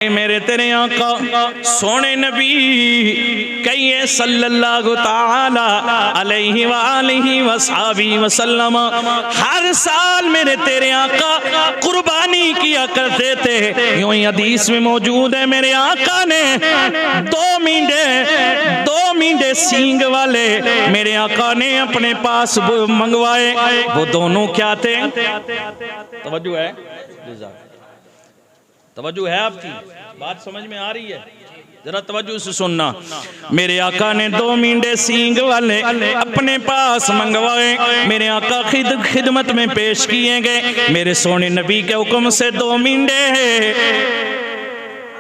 मेरे तेरे आका सोने नबी कहिए सल्लल्लाहु ताला अलैहि वालिहि वसहबी वसल्लम हर साल मेरे तेरे आका कुर्बानी किया करते थे। यूं ही हदीस में मौजूद है मेरे आका ने दो मींडे सींग वाले मेरे आका ने अपने पास मंगवाए। वो दोनों क्या थे? तवज्जो है, तवज्जो है, आपकी बात समझ में आ रही है? जरा तवज्जो से सुनना। मेरे आका ने दो मींडे सींग वाले अपने पास मंगवाए। मेरे आका खिदमत में पेश किए गए। मेरे सोने नबी के हुक्म से दो मींडे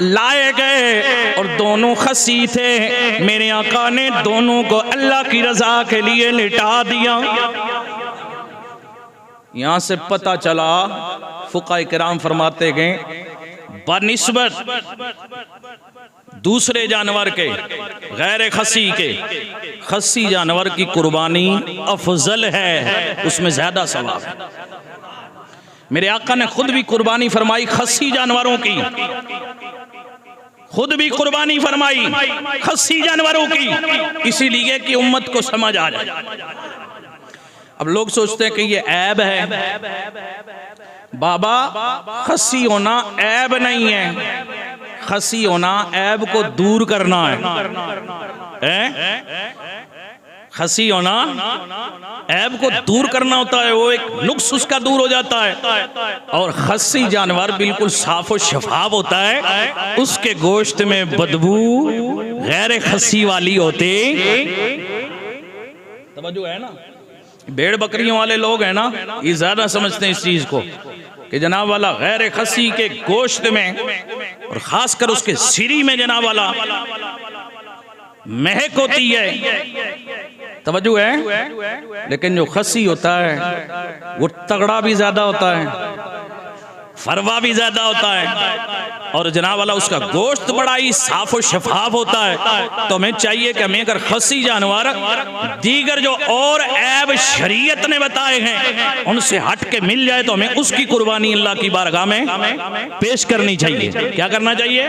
लाए गए और दोनों खसी थे। मेरे आका ने दोनों को अल्लाह की रजा के लिए लिटा दिया। यहां से पता चला, फुकाए किराम फरमाते गए, बनिस्बत दूसरे जानवर के, गैर खसी के, खसी जानवर की कुर्बानी अफजल है, उसमें ज्यादा सवाब है। मेरे आका ने खुद भी कुर्बानी फरमाई खसी जानवरों की, खुद भी कुर्बानी फरमाई खसी जानवरों की, इसीलिए कि उम्मत को समझ आ जाए। अब लोग सोचते हैं कि ये ऐब है। बाबा, खसी होना ऐब नहीं है, खसी होना ऐब को दूर करना है। खसी होना ऐब को दूर करना होता है, वो एक नुक्स उसका दूर हो जाता है। और खसी जानवर बिल्कुल साफ और शफाफ होता है, उसके गोश्त में बदबू गैर खसी वाली होती। तवज्जो है ना? भेड़ बकरियों वाले लोग हैं ना, ये ज्यादा समझते हैं इस चीज को कि जनाब वाला गैर खसी के गोश्त में और खासकर उसके सिरी में जनाब वाला महक होती है। तवज्जो है? लेकिन जो खसी होता है वो तगड़ा भी ज्यादा होता है, फरवा भी ज्यादा होता है, और जनाब वाला उसका गोश्त बड़ा ही साफ और शफाफ होता है। तो हमें चाहिए कि हमें अगर खसी जानवर दीगर जो और ऐब शरीयत ने बताए हैं उनसे हट के मिल जाए तो हमें उसकी कुर्बानी अल्लाह की बारगाह में पेश करनी चाहिए। क्या करना चाहिए?